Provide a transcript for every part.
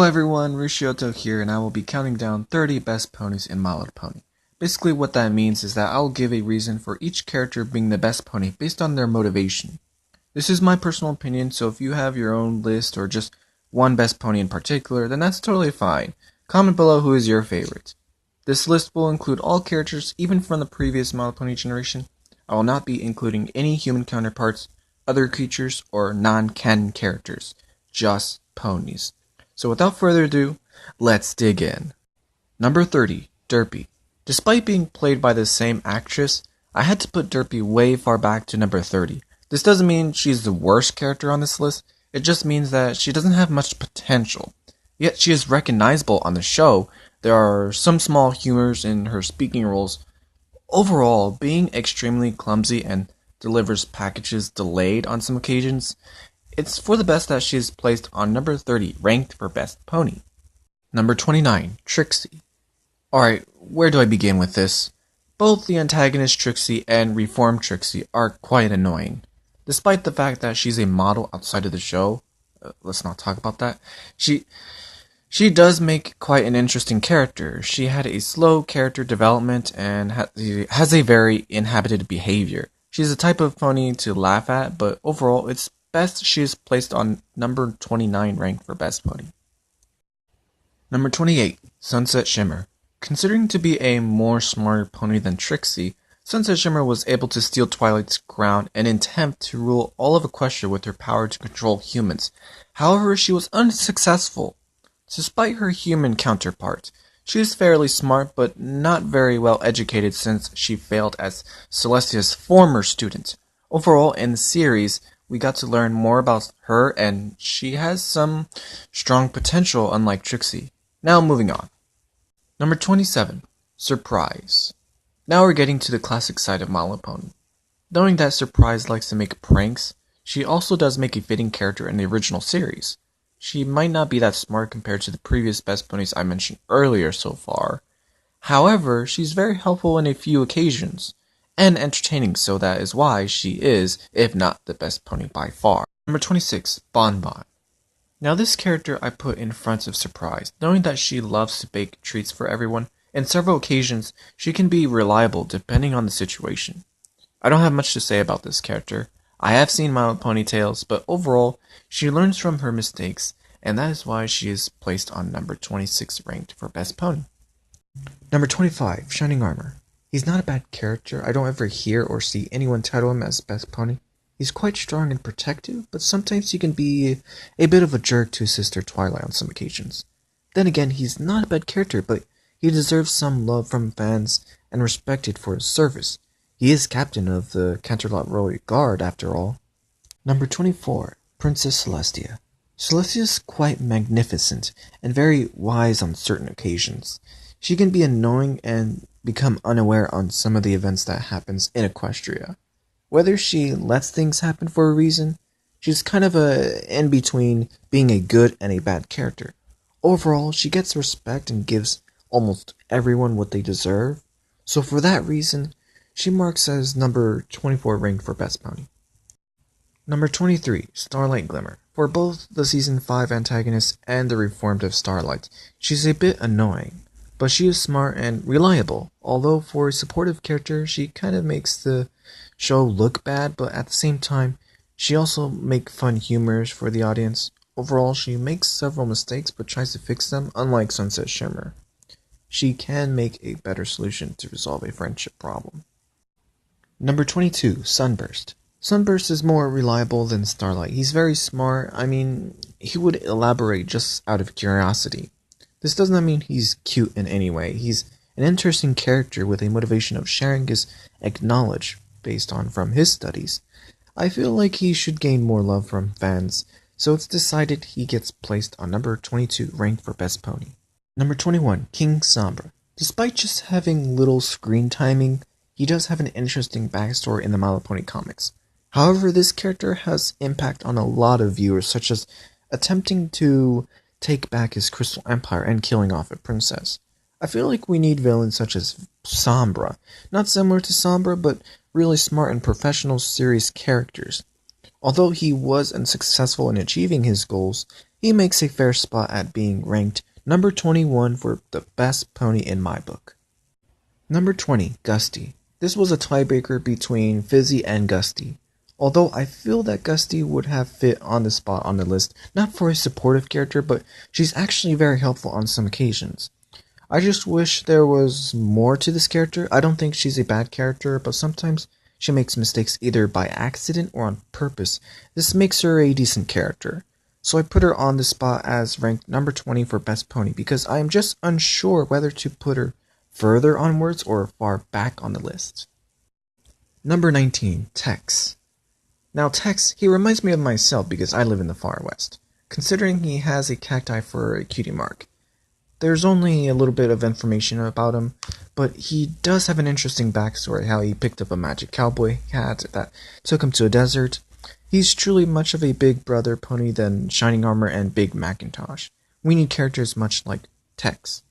everyone, Rushioto here, and I will be counting down 30 best ponies in My Little Pony. Basically what that means is that I'll give a reason for each character being the best pony based on their motivation. This is my personal opinion, so if you have your own list or just one best pony in particular, then that's totally fine. Comment below who is your favorite. This list will include all characters, even from the previous My Little Pony generation. I will not be including any human counterparts, other creatures, or non-canon characters. Just ponies. So without further ado, let's dig in. Number 30, Derpy. Despite being played by the same actress, I had to put Derpy way far back to number 30. This doesn't mean she's the worst character on this list, it just means that she doesn't have much potential. Yet she is recognizable on the show. There are some small humors in her speaking roles. Overall, being extremely clumsy and delivers packages delayed on some occasions, it's for the best that she is placed on number 30, ranked for best pony. Number 29, Trixie. Alright, where do I begin with this? Both the antagonist Trixie and reformed Trixie are quite annoying. Despite the fact that she's a model outside of the show, let's not talk about that, she does make quite an interesting character. She had a slow character development and has a very inhabited behavior. She's a type of pony to laugh at, but overall it's best she is placed on number 29 ranked for best pony. Number 28, Sunset Shimmer. Considering to be a more smarter pony than Trixie, Sunset Shimmer was able to steal Twilight's crown and attempt to rule all of Equestria with her power to control humans. However, she was unsuccessful. Despite her human counterpart, she is fairly smart but not very well educated since she failed as Celestia's former student. Overall, in the series, we got to learn more about her and she has some strong potential unlike Trixie. Now moving on. Number 27, Surprise. Now we're getting to the classic side of My Little Pony. Knowing that Surprise likes to make pranks, she also does make a fitting character in the original series. She might not be that smart compared to the previous best ponies I mentioned earlier so far. However, she's very helpful in a few occasions, and entertaining, so that is why she is, if not the best pony by far. Number 26, Bon Bon. Now this character I put in front of Surprise, knowing that she loves to bake treats for everyone. In several occasions, she can be reliable depending on the situation. I don't have much to say about this character. I have seen My Little Pony Tales, but overall, she learns from her mistakes, and that is why she is placed on number 26 ranked for best pony. Number 25, Shining Armor. He's not a bad character. I don't ever hear or see anyone title him as best pony. He's quite strong and protective, but sometimes he can be a bit of a jerk to his sister Twilight on some occasions. Then again, he's not a bad character, but he deserves some love from fans and respected for his service. He is captain of the Canterlot Royal Guard, after all. Number 24, Princess Celestia. Celestia is quite magnificent and very wise on certain occasions. She can be annoying and become unaware on some of the events that happens in Equestria. Whether she lets things happen for a reason, she's kind of in between being a good and a bad character. Overall, she gets respect and gives almost everyone what they deserve. So for that reason, she marks as number 24 ranked for best pony. Number 23, Starlight Glimmer. For both the season 5 antagonist and the reformed of Starlight, she's a bit annoying. But she is smart and reliable, although for a supportive character, she kind of makes the show look bad, but at the same time, she also makes fun humors for the audience. Overall, she makes several mistakes, but tries to fix them, unlike Sunset Shimmer. She can make a better solution to resolve a friendship problem. Number 22, Sunburst. Sunburst is more reliable than Starlight. He's very smart. He would elaborate just out of curiosity. This does not mean he's cute in any way. He's an interesting character with a motivation of sharing his knowledge based on from his studies. I feel like he should gain more love from fans, so it's decided he gets placed on number 22 ranked for best pony. Number 21, King Sombra. Despite just having little screen timing, he does have an interesting backstory in the My Little Pony comics. However, this character has impact on a lot of viewers, such as attempting to take back his Crystal Empire and killing off a princess. I feel like we need villains such as Sombra, not similar to Sombra, but really smart and professional, serious characters. Although he was unsuccessful in achieving his goals, he makes a fair spot at being ranked number 21 for the best pony in my book. Number 20, Gusty. This was a tiebreaker between Fizzy and Gusty. Although I feel that Gusty would have fit on the spot on the list, not for a supportive character, but she's actually very helpful on some occasions. I just wish there was more to this character. I don't think she's a bad character, but sometimes she makes mistakes either by accident or on purpose. This makes her a decent character. So I put her on the spot as ranked number 20 for best pony because I am just unsure whether to put her further onwards or far back on the list. Number 19, Tex. Now Tex, he reminds me of myself because I live in the far west, considering he has a cacti for a cutie mark. There's only a little bit of information about him, but he does have an interesting backstory, how he picked up a magic cowboy hat that took him to a desert. He's truly much of a big brother pony than Shining Armor and Big Macintosh. We need characters much like Tex.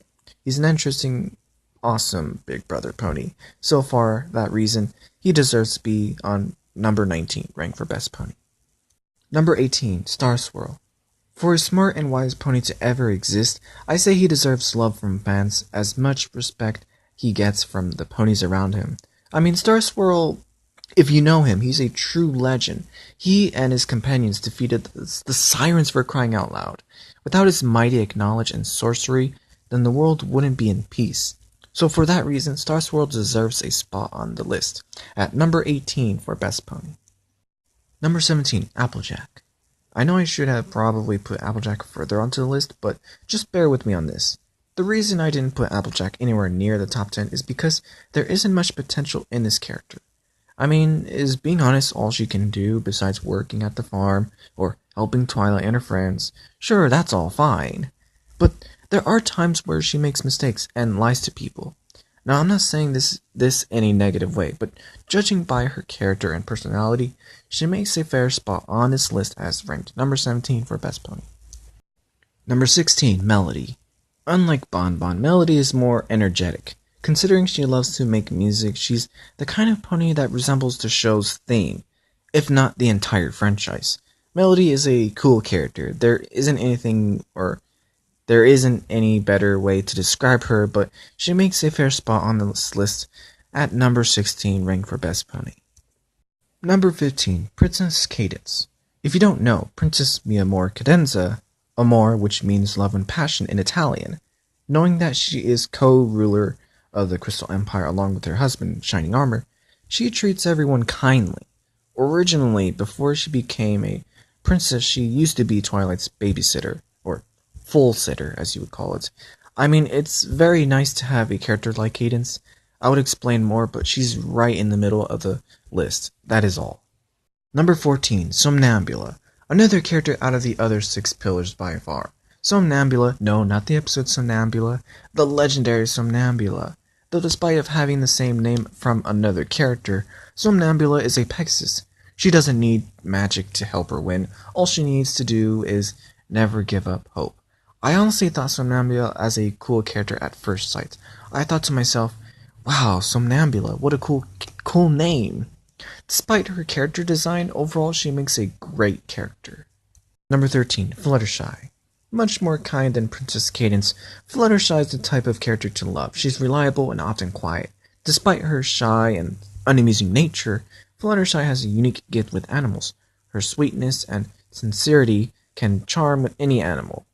He's an interesting, awesome big brother pony. So for that reason, he deserves to be on number 19, ranked for best pony. Number 18, Star Swirl. For a smart and wise pony to ever exist, I say he deserves love from fans as much respect he gets from the ponies around him. I mean, Star Swirl, if you know him, he's a true legend. He and his companions defeated the Sirens for crying out loud. Without his mighty knowledge and sorcery, then the world wouldn't be in peace. So for that reason, Star Swirl deserves a spot on the list, at number 18 for best pony. Number 17, Applejack. I know I should have probably put Applejack further onto the list, but just bear with me on this. The reason I didn't put Applejack anywhere near the top 10 is because there isn't much potential in this character. I mean, is being honest all she can do besides working at the farm or helping Twilight and her friends? Sure, that's all fine. But there are times where she makes mistakes and lies to people. Now, I'm not saying this in a negative way, but judging by her character and personality, she makes a fair spot on this list as ranked number 17 for best pony. Number 16, Melody. Unlike Bonbon, Melody is more energetic. Considering she loves to make music, she's the kind of pony that resembles the show's theme, if not the entire franchise. Melody is a cool character. There isn't any better way to describe her, but she makes a fair spot on this list at number 16, ranked for best pony. Number 15, Princess Cadance. If you don't know, Princess Mi Amor Cadenza, amor which means love and passion in Italian, knowing that she is co-ruler of the Crystal Empire along with her husband, Shining Armor, she treats everyone kindly. Originally, before she became a princess, she used to be Twilight's babysitter, or full sitter, as you would call it. I mean, it's very nice to have a character like Cadance. I would explain more, but she's right in the middle of the list. That is all. Number 14, Somnambula. Another character out of the other 6 pillars by far. Somnambula, no, not the episode Somnambula, the legendary Somnambula. Though despite of having the same name from another character, Somnambula is a Pegasus. She doesn't need magic to help her win. All she needs to do is never give up hope. I honestly thought Somnambula as a cool character at first sight. I thought to myself, wow, Somnambula, what a cool name. Despite her character design, overall she makes a great character. Number 13, Fluttershy. Much more kind than Princess Cadance, Fluttershy is the type of character to love. She's reliable and often quiet. Despite her shy and unamusing nature, Fluttershy has a unique gift with animals. Her sweetness and sincerity can charm any animal,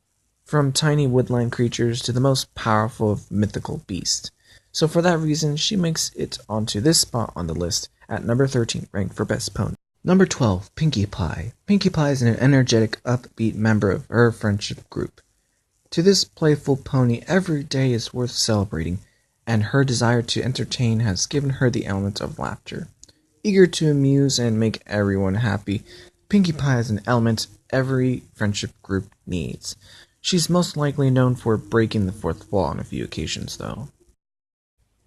from tiny woodland creatures to the most powerful of mythical beasts. So for that reason, she makes it onto this spot on the list at number 13, ranked for best pony. Number 12, Pinkie Pie. Pinkie Pie is an energetic, upbeat member of her friendship group. To this playful pony, every day is worth celebrating, and her desire to entertain has given her the element of laughter. Eager to amuse and make everyone happy, Pinkie Pie is an element every friendship group needs. She's most likely known for breaking the fourth wall on a few occasions, though.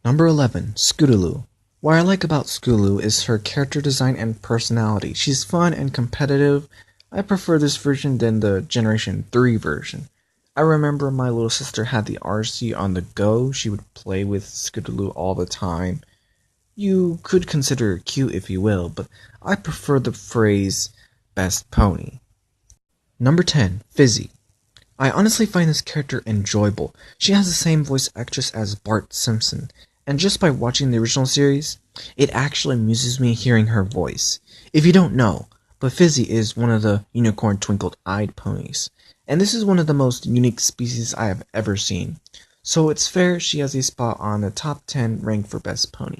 Number 11, Scootaloo. What I like about Scootaloo is her character design and personality. She's fun and competitive. I prefer this version than the Generation 3 version. I remember my little sister had the RC on the go. She would play with Scootaloo all the time. You could consider her cute if you will, but I prefer the phrase best pony. Number 10, Fizzy. I honestly find this character enjoyable. She has the same voice actress as Bart Simpson, and just by watching the original series, it actually amuses me hearing her voice. If you don't know, but Fizzy is one of the unicorn twinkled-eyed ponies, and this is one of the most unique species I have ever seen, so it's fair she has a spot on the top 10 rank for best pony.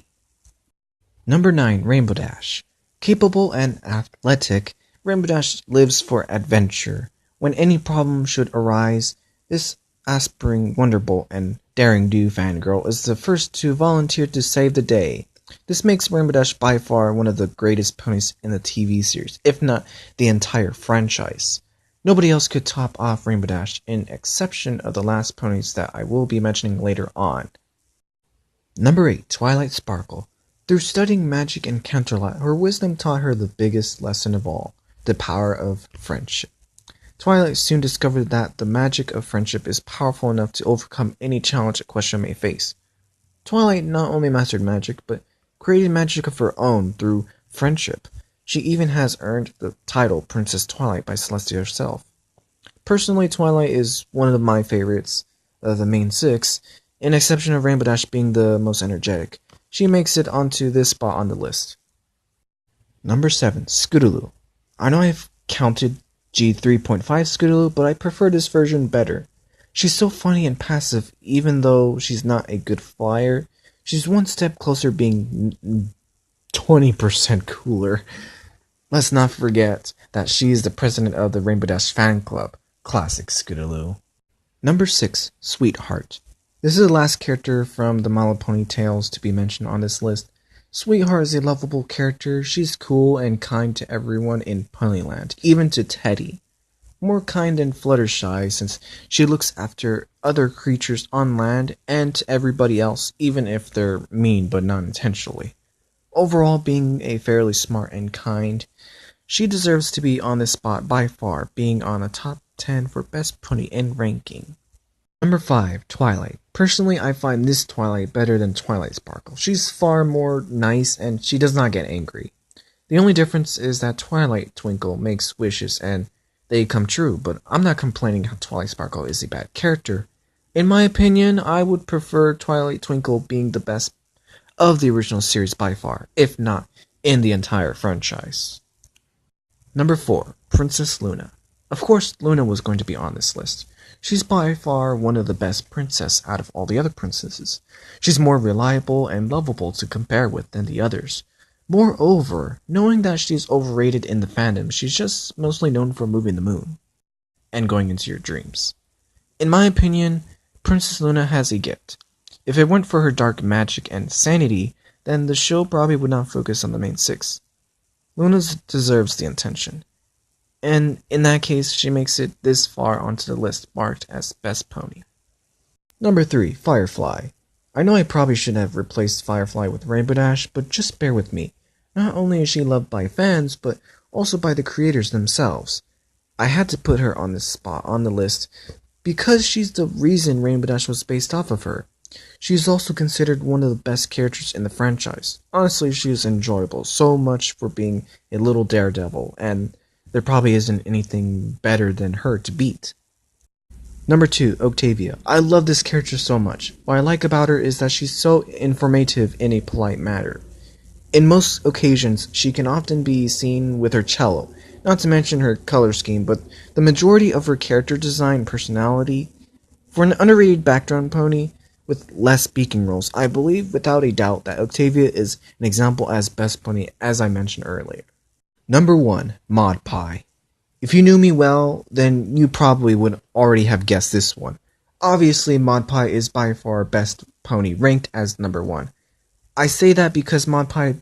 Number 9, Rainbow Dash. Capable and athletic, Rainbow Dash lives for adventure. When any problem should arise, this aspiring wonderbolt and daring-do fangirl is the first to volunteer to save the day. This makes Rainbow Dash by far one of the greatest ponies in the TV series, if not the entire franchise. Nobody else could top off Rainbow Dash, in exception of the last ponies that I will be mentioning later on. Number 8, Twilight Sparkle. Through studying magic and counterlight, her wisdom taught her the biggest lesson of all, the power of friendship. Twilight soon discovered that the magic of friendship is powerful enough to overcome any challenge a question may face. Twilight not only mastered magic, but created magic of her own through friendship. She even has earned the title Princess Twilight by Celestia herself. Personally, Twilight is one of my favorites of the main 6, in exception of Rainbow Dash being the most energetic. She makes it onto this spot on the list. Number 7, Scootaloo. I know I've counted G3.5 Scootaloo, but I prefer this version better. She's so funny and passive, even though she's not a good flyer. She's one step closer being 20% cooler. Let's not forget that she is the president of the Rainbow Dash fan club. Classic Scootaloo. Number 6, Sweetheart. This is the last character from the My Little Pony Tales to be mentioned on this list. Sweetheart is a lovable character. She's cool and kind to everyone in Ponyland, even to Teddy. More kind than Fluttershy, since she looks after other creatures on land and to everybody else, even if they're mean but not intentionally. Overall, being a fairly smart and kind, she deserves to be on this spot by far, being on the top 10 for best pony in ranking. Number 5, Twilight. Personally, I find this Twilight better than Twilight Sparkle. She's far more nice and she does not get angry. The only difference is that Twilight Twinkle makes wishes and they come true, but I'm not complaining how Twilight Sparkle is a bad character. In my opinion, I would prefer Twilight Twinkle being the best of the original series by far, if not in the entire franchise. Number 4, Princess Luna. Of course, Luna was going to be on this list. She's by far one of the best princesses out of all the other princesses. She's more reliable and lovable to compare with than the others. Moreover, knowing that she's overrated in the fandom, she's just mostly known for moving the moon and going into your dreams. In my opinion, Princess Luna has a gift. If it weren't for her dark magic and sanity, then the show probably would not focus on the main 6. Luna deserves the attention. And in that case, she makes it this far onto the list marked as Best Pony. Number 3, Firefly. I know I probably should have replaced Firefly with Rainbow Dash, but just bear with me. Not only is she loved by fans, but also by the creators themselves. I had to put her on this spot on the list because she's the reason Rainbow Dash was based off of her. She's also considered one of the best characters in the franchise. Honestly, she is enjoyable, so much for being a little daredevil, and there probably isn't anything better than her to beat. Number 2, Octavia. I love this character so much. What I like about her is that she's so informative in a polite manner. In most occasions, she can often be seen with her cello, not to mention her color scheme, but the majority of her character design and personality. For an underrated background pony with less speaking roles, I believe without a doubt that Octavia is an example as best pony, as I mentioned earlier. Number 1, Maud Pie. If you knew me well, then you probably would already have guessed this one. Obviously, Maud Pie is by far best pony, ranked as number 1. I say that because Maud Pie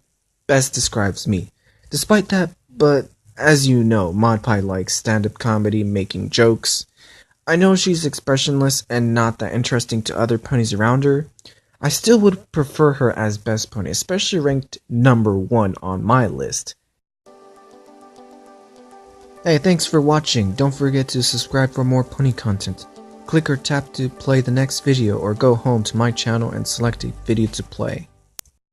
best describes me. Despite that, but as you know, Maud Pie likes stand-up comedy, making jokes. I know she's expressionless and not that interesting to other ponies around her. I still would prefer her as best pony, especially ranked number 1 on my list. Hey, thanks for watching. Don't forget to subscribe for more pony content. Click or tap to play the next video or go home to my channel and select a video to play.